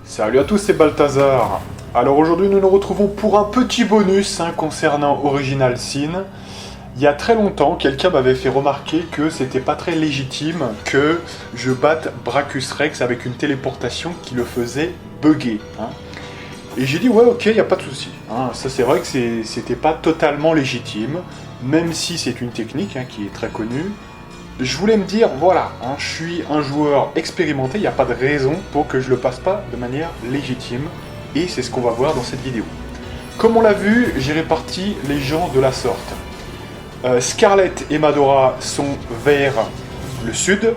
Salut à tous, c'est Balthazar. Alors aujourd'hui nous nous retrouvons pour un petit bonus concernant Original Sin. Il y a très longtemps, quelqu'un m'avait fait remarquer que c'était pas très légitime que je batte Brachus Rex avec une téléportation qui le faisait bugger. Et j'ai dit ouais ok, il n'y a pas de souci. Ça c'est vrai que c'était pas totalement légitime, même si c'est une technique qui est très connue. Je voulais me dire, voilà, je suis un joueur expérimenté, il n'y a pas de raison pour que je le passe pas de manière légitime. Et c'est ce qu'on va voir dans cette vidéo. Comme on l'a vu, j'ai réparti les gens de la sorte. Scarlett et Madora sont vers le sud.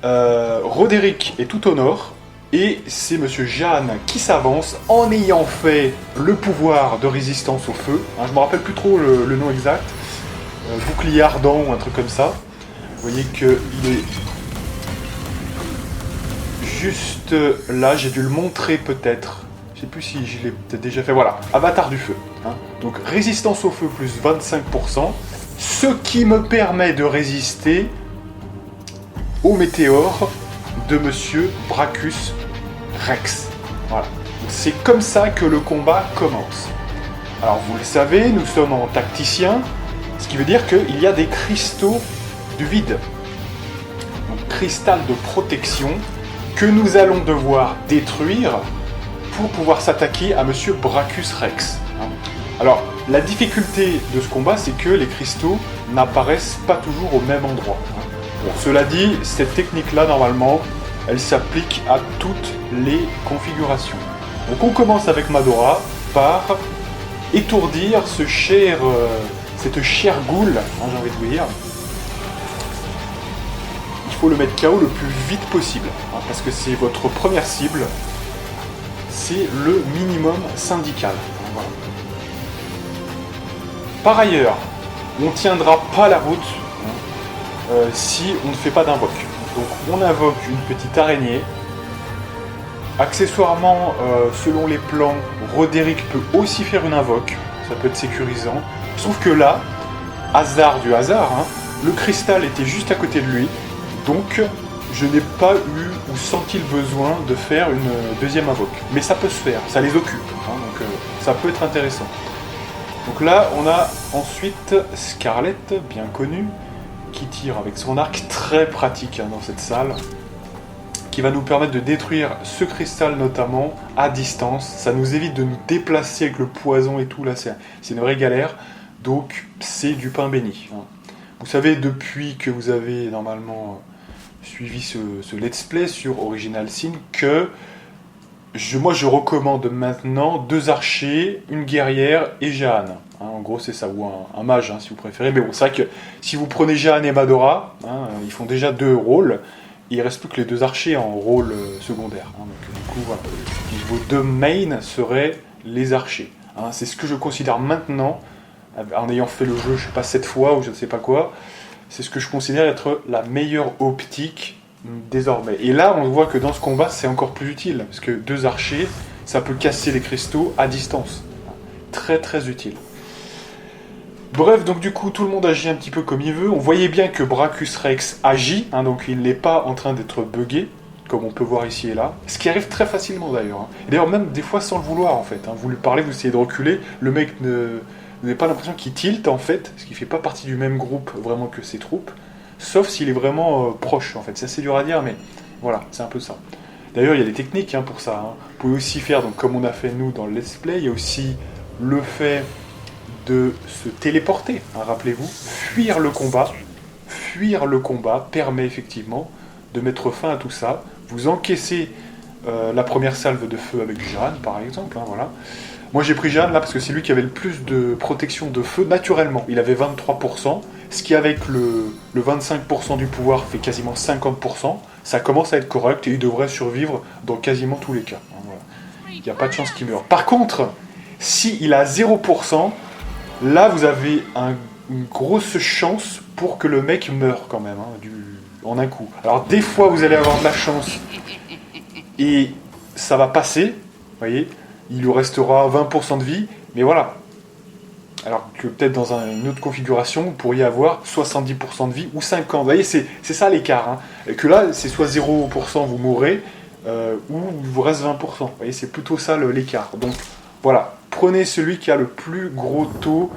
Roderick est tout au nord. Et c'est Monsieur Jeanne qui s'avance en ayant fait le pouvoir de résistance au feu. Je me rappelle plus trop le nom exact. Bouclier ardent ou un truc comme ça. Vous voyez qu'il est juste là, j'ai dû le montrer peut-être. Je sais plus si je l'ai peut-être déjà fait. Voilà, avatar du feu. Donc résistance au feu plus 25%, ce qui me permet de résister au météore de Monsieur Brachus Rex. Voilà. C'est comme ça que le combat commence. Alors vous le savez, nous sommes en tacticien, ce qui veut dire qu'il y a des cristaux du vide. Donc cristal de protection que nous allons devoir détruire pour pouvoir s'attaquer à Monsieur Brachus Rex. Alors, la difficulté de ce combat, c'est que les cristaux n'apparaissent pas toujours au même endroit. Bon, cela dit, cette technique-là, normalement, elle s'applique à toutes les configurations. Donc on commence avec Madora par étourdir cette chère goule, j'ai envie de vous dire. Il faut le mettre KO le plus vite possible, parce que c'est votre première cible, c'est le minimum syndical. Voilà. Par ailleurs, on ne tiendra pas la route si on ne fait pas d'invoque. Donc on invoque une petite araignée. Accessoirement, selon les plans, Roderick peut aussi faire une invoque, ça peut être sécurisant. Sauf que là, hasard du hasard, le cristal était juste à côté de lui. Donc, je n'ai pas eu ou senti le besoin de faire une deuxième invoque. Mais ça peut se faire, ça les occupe, donc ça peut être intéressant. Donc là, on a ensuite Scarlett, bien connue, qui tire avec son arc, très pratique dans cette salle, qui va nous permettre de détruire ce cristal notamment à distance. Ça nous évite de nous déplacer avec le poison et tout, là c'est une vraie galère, donc c'est du pain béni. Vous savez, depuis que vous avez normalement suivi ce let's play sur Original Sin, que moi je recommande maintenant 2 archers, une guerrière et Jeanne. En gros c'est ça, ou un mage si vous préférez. Mais bon, c'est vrai que si vous prenez Jeanne et Madora, ils font déjà 2 rôles, et il ne reste plus que les 2 archers en rôle secondaire. Donc du coup, voilà. Vos 2 mains seraient les archers. C'est ce que je considère maintenant, en ayant fait le jeu, je sais pas 7 fois ou je ne sais pas quoi, c'est ce que je considère être la meilleure optique désormais. Et là, on voit que dans ce combat, c'est encore plus utile, parce que 2 archers, ça peut casser les cristaux à distance. Très très utile. Bref, donc du coup, tout le monde agit un petit peu comme il veut. On voyait bien que Brachus Rex agit, donc il n'est pas en train d'être buggé, comme on peut voir ici et là. Ce qui arrive très facilement d'ailleurs. Et d'ailleurs, même des fois sans le vouloir en fait. Vous lui parlez, vous essayez de reculer, le mec vous n'avez pas l'impression qu'il tilte en fait, parce qu'il fait pas partie du même groupe vraiment que ses troupes, sauf s'il est vraiment proche en fait. C'est assez dur à dire, mais voilà, c'est un peu ça. D'ailleurs, il y a des techniques pour ça. Vous pouvez aussi faire, donc comme on a fait nous dans le let's play, il y a aussi le fait de se téléporter. Rappelez-vous, fuir le combat. Fuir le combat permet effectivement de mettre fin à tout ça. Vous encaissez la première salve de feu avec Jeanne, par exemple. Voilà. Moi j'ai pris Jeanne là parce que c'est lui qui avait le plus de protection de feu naturellement. Il avait 23%, ce qui avec le 25% du pouvoir fait quasiment 50%. Ça commence à être correct et il devrait survivre dans quasiment tous les cas. Voilà. Il n'y a pas de chance qu'il meure. Par contre, s'il a 0%, là vous avez une grosse chance pour que le mec meure quand même, en un coup. Alors des fois vous allez avoir de la chance et ça va passer, vous voyez. Il lui restera 20% de vie, mais voilà. Alors que peut-être dans une autre configuration, vous pourriez avoir 70% de vie ou 50%. Vous voyez, c'est ça l'écart. Que là, c'est soit 0%, vous mourrez, ou il vous reste 20%. Vous voyez, c'est plutôt ça l'écart. Donc voilà, prenez celui qui a le plus gros taux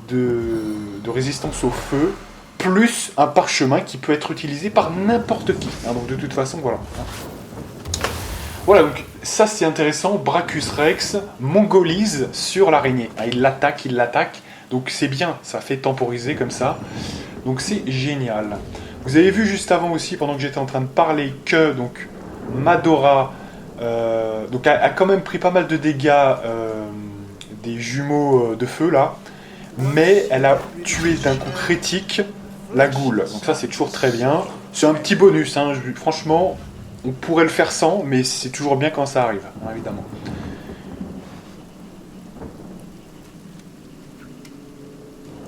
de résistance au feu, plus un parchemin qui peut être utilisé par n'importe qui. Hein, donc de toute façon, voilà. Voilà, donc ça c'est intéressant. Brachus Rex mongolise sur l'araignée. Ah, il l'attaque. Donc c'est bien, ça fait temporiser comme ça. Donc c'est génial. Vous avez vu juste avant aussi, pendant que j'étais en train de parler, que donc Madora donc a quand même pris pas mal de dégâts des jumeaux de feu là. Mais elle a tué d'un coup critique la goule. Donc ça c'est toujours très bien. C'est un petit bonus, hein. Franchement, on pourrait le faire sans, mais c'est toujours bien quand ça arrive, hein, évidemment.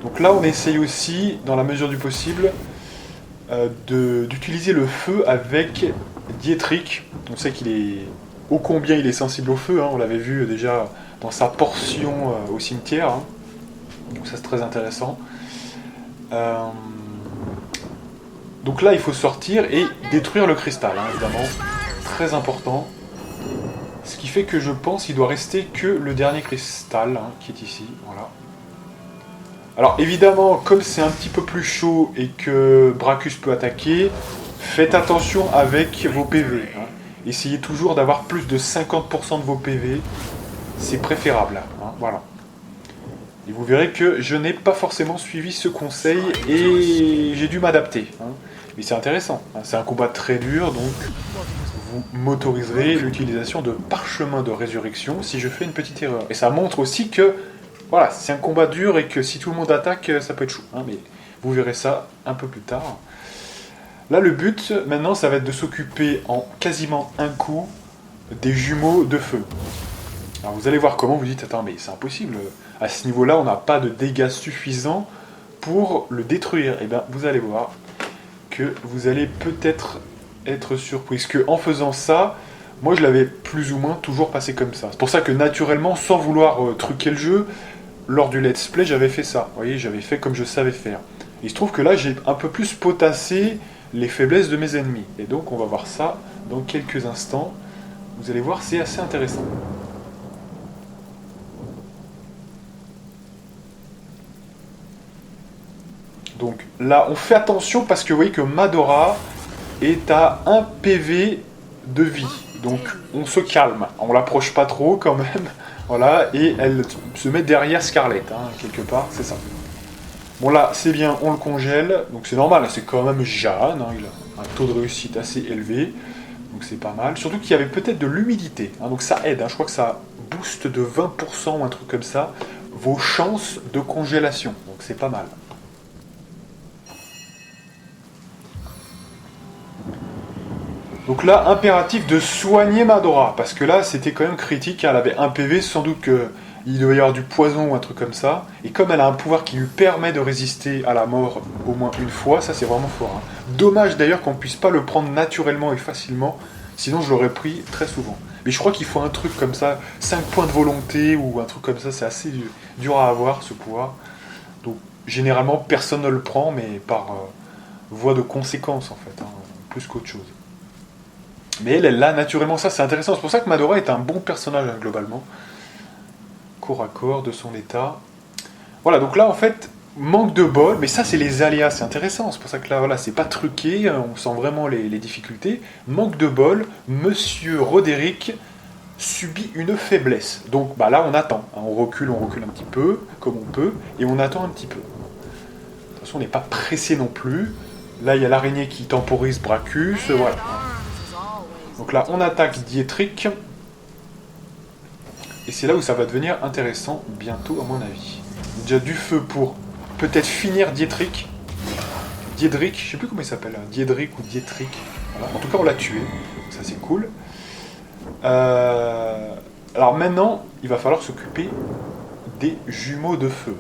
Donc là on essaye aussi, dans la mesure du possible, d'utiliser le feu avec Dietrich. On sait qu'il est ô combien il est sensible au feu, hein. On l'avait vu déjà dans sa portion au cimetière, hein. Donc ça c'est très intéressant. Donc là il faut sortir et détruire le cristal, hein, évidemment. Très important. Ce qui fait que je pense qu'il doit rester que le dernier cristal, hein, qui est ici. Voilà. Alors évidemment, comme c'est un petit peu plus chaud et que Brachus peut attaquer, faites attention avec vos PV. Hein. Essayez toujours d'avoir plus de 50% de vos PV. C'est préférable. Hein, voilà. Et vous verrez que je n'ai pas forcément suivi ce conseil et j'ai dû m'adapter. Hein. Mais c'est intéressant. Hein. C'est un combat très dur, donc vous m'autoriserez l'utilisation de parchemin de résurrection si je fais une petite erreur. Et ça montre aussi que voilà, c'est un combat dur et que si tout le monde attaque, ça peut être chaud. Hein, mais vous verrez ça un peu plus tard. Là, le but, maintenant, ça va être de s'occuper en quasiment un coup des jumeaux de feu. Alors vous allez voir comment, vous dites, attends, mais c'est impossible. À ce niveau-là, on n'a pas de dégâts suffisants pour le détruire. Et bien, vous allez voir que vous allez peut-être être surpris. Parce qu'en faisant ça, moi, je l'avais plus ou moins toujours passé comme ça. C'est pour ça que naturellement, sans vouloir truquer le jeu, lors du let's play, j'avais fait ça. Vous voyez, j'avais fait comme je savais faire. Il se trouve que là, j'ai un peu plus potassé les faiblesses de mes ennemis. Et donc, on va voir ça dans quelques instants. Vous allez voir, c'est assez intéressant. Donc là, on fait attention parce que vous voyez que Madora est à 1 PV de vie. Donc on se calme. On l'approche pas trop quand même. Voilà, et elle se met derrière Scarlet, hein, quelque part, c'est ça. Bon là, c'est bien, on le congèle, donc c'est normal, c'est quand même Jeanne, hein, il a un taux de réussite assez élevé, donc c'est pas mal. Surtout qu'il y avait peut-être de l'humidité, hein, donc ça aide, hein, je crois que ça booste de 20% ou un truc comme ça, vos chances de congélation, donc c'est pas mal. Donc là, impératif de soigner Madora, parce que là, c'était quand même critique, elle avait 1 PV, sans doute qu'il devait y avoir du poison ou un truc comme ça, et comme elle a un pouvoir qui lui permet de résister à la mort au moins une fois, ça c'est vraiment fort. Hein. Dommage d'ailleurs qu'on puisse pas le prendre naturellement et facilement, sinon je l'aurais pris très souvent. Mais je crois qu'il faut un truc comme ça, 5 points de volonté ou un truc comme ça, c'est assez dur à avoir ce pouvoir. Donc généralement personne ne le prend, mais par voie de conséquence en fait, hein, plus qu'autre chose. Mais elle l'a naturellement, ça c'est intéressant. C'est pour ça que Madora est un bon personnage, hein, globalement. Corps à corps, de son état. Voilà, donc là en fait, manque de bol, mais ça c'est les aléas, c'est intéressant. C'est pour ça que là, voilà, c'est pas truqué, on sent vraiment les difficultés. Manque de bol, Monsieur Roderick subit une faiblesse. Donc bah, là on attend, hein, on recule un petit peu, comme on peut, et on attend un petit peu. De toute façon on n'est pas pressé non plus. Là il y a l'araignée qui temporise Brachus, voilà. Donc là, on attaque Dietrich. Et c'est là où ça va devenir intéressant bientôt, à mon avis. Déjà du feu pour peut-être finir Dietrich. Diedrich, je sais plus comment il s'appelle, Diedrich ou Dietrich. Voilà. En tout cas, on l'a tué. Donc ça, c'est cool. Alors maintenant, il va falloir s'occuper des jumeaux de feu.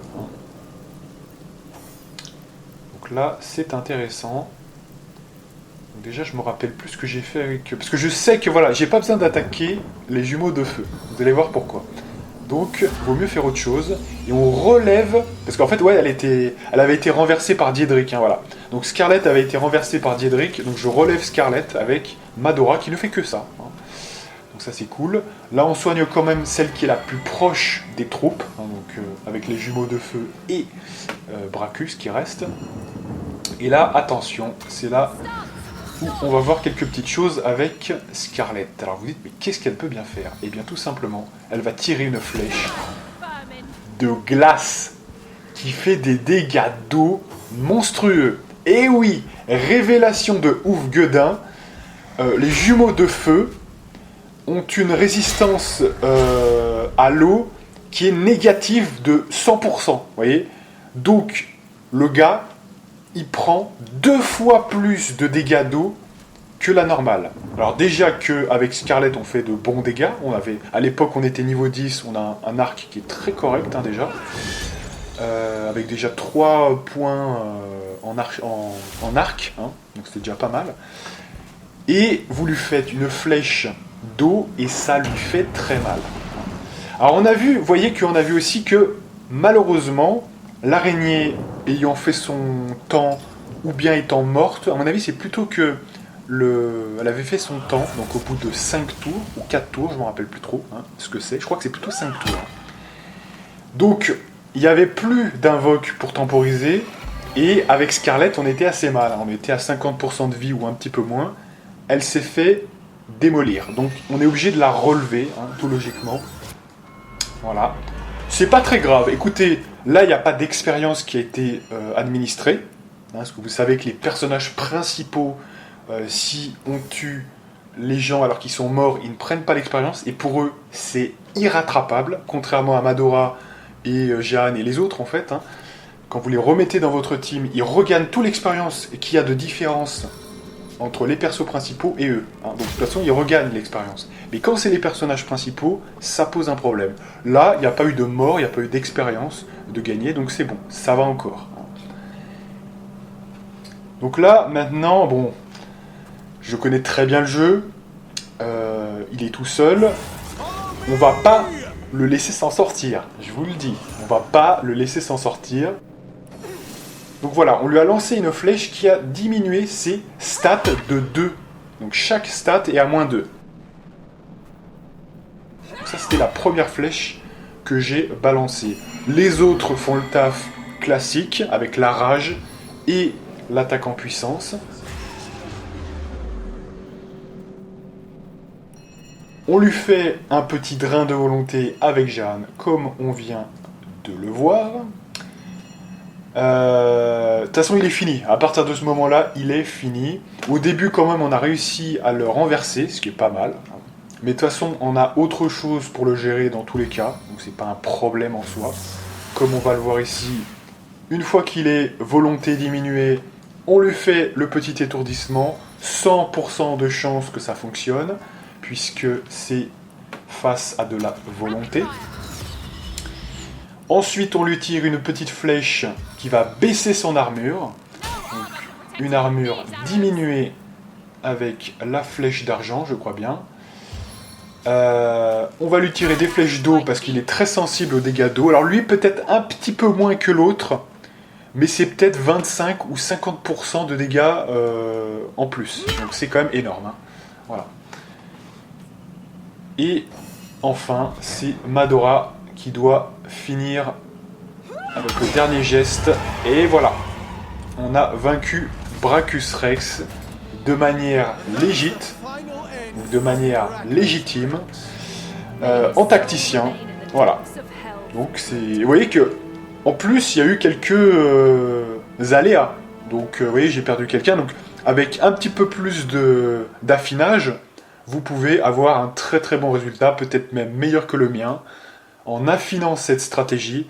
Donc là, c'est intéressant. Déjà, je me rappelle plus ce que j'ai fait avec eux. Parce que je sais que voilà, j'ai pas besoin d'attaquer les jumeaux de feu. Vous allez voir pourquoi. Donc, vaut mieux faire autre chose. Et on relève. Parce qu'en fait, ouais, elle avait été renversée par Diedrich. Hein, voilà. Donc, Scarlet avait été renversée par Diedrich. Donc, je relève Scarlet avec Madora qui ne fait que ça. Hein. Donc ça c'est cool. Là on soigne quand même celle qui est la plus proche des troupes, hein, donc avec les jumeaux de feu et Bracus qui reste. Et là, attention, c'est là où on va voir quelques petites choses avec Scarlet. Alors vous dites, mais qu'est-ce qu'elle peut bien faire? Eh bien tout simplement, elle va tirer une flèche de glace qui fait des dégâts d'eau monstrueux. Et oui, révélation de ouf gueudin, les jumeaux de feu ont une résistance à l'eau qui est négative de 100%. Vous voyez? Donc, le gars, il prend 2 fois plus de dégâts d'eau que la normale. Alors déjà qu'avec Scarlet, on fait de bons dégâts. À l'époque, on était niveau 10, on a un arc qui est très correct hein, déjà. Avec déjà 3 points en arc, hein, donc c'était déjà pas mal. Et vous lui faites une flèche d'eau et ça lui fait très mal. Alors on a vu, vous voyez qu'on a vu aussi que malheureusement, l'araignée ayant fait son temps ou bien étant morte, à mon avis c'est plutôt que elle avait fait son temps, donc au bout de 5 tours, ou 4 tours, je ne me rappelle plus trop hein, ce que c'est, je crois que c'est plutôt 5 tours. Donc il n'y avait plus d'invoque pour temporiser, et avec Scarlet on était assez mal, on était à 50% de vie ou un petit peu moins, elle s'est fait démolir, donc on est obligé de la relever, hein, tout logiquement. Voilà. C'est pas très grave. Écoutez, là, il n'y a pas d'expérience qui a été administrée. Hein, parce que vous savez que les personnages principaux, si on tue les gens alors qu'ils sont morts, ils ne prennent pas l'expérience. Et pour eux, c'est irrattrapable. Contrairement à Madora et Jeanne et les autres, en fait. Hein. Quand vous les remettez dans votre team, ils regagnent toute l'expérience qu'il y a de différence entre les persos principaux et eux. Hein. Donc de toute façon, ils regagnent l'expérience. Mais quand c'est les personnages principaux, ça pose un problème. Là, il n'y a pas eu de mort, il n'y a pas eu d'expérience de gagner, donc c'est bon, ça va encore. Donc là, maintenant, bon, je connais très bien le jeu, il est tout seul, on va pas le laisser s'en sortir, je vous le dis, on va pas le laisser s'en sortir. Donc voilà, on lui a lancé une flèche qui a diminué ses stats de 2. Donc chaque stat est à moins 2. Donc ça c'était la première flèche que j'ai balancée. Les autres font le taf classique avec la rage et l'attaque en puissance. On lui fait un petit drain de volonté avec Jeanne comme on vient de le voir. De toute façon, il est fini. À partir de ce moment-là, il est fini. Au début, quand même, on a réussi à le renverser, ce qui est pas mal. Mais de toute façon, on a autre chose pour le gérer dans tous les cas. Donc, c'est pas un problème en soi. Comme on va le voir ici, une fois qu'il est volonté diminuée, on lui fait le petit étourdissement. 100% de chance que ça fonctionne, puisque c'est face à de la volonté. Ensuite, on lui tire une petite flèche qui va baisser son armure. Donc, une armure diminuée avec la flèche d'argent, je crois bien. On va lui tirer des flèches d'eau parce qu'il est très sensible aux dégâts d'eau. Alors lui, peut-être un petit peu moins que l'autre, mais c'est peut-être 25 ou 50% de dégâts en plus. Donc c'est quand même énorme. Hein. Voilà. Et enfin, c'est Madora qui doit finir avec le dernier geste. Et voilà, on a vaincu Bracus Rex de manière légitime, en tacticien. Voilà. Donc vous voyez que en plus il y a eu quelques aléas. Donc vous voyez, j'ai perdu quelqu'un. Donc avec un petit peu plus d'affinage, vous pouvez avoir un très très bon résultat, peut-être même meilleur que le mien, en affinant cette stratégie.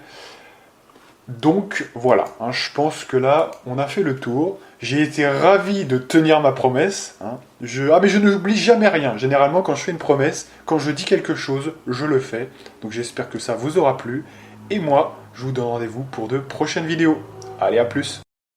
Donc voilà, hein, je pense que là, on a fait le tour. J'ai été ravi de tenir ma promesse. Hein. Mais je n'oublie jamais rien. Généralement, quand je fais une promesse, quand je dis quelque chose, je le fais. Donc j'espère que ça vous aura plu. Et moi, je vous donne rendez-vous pour de prochaines vidéos. Allez, à plus!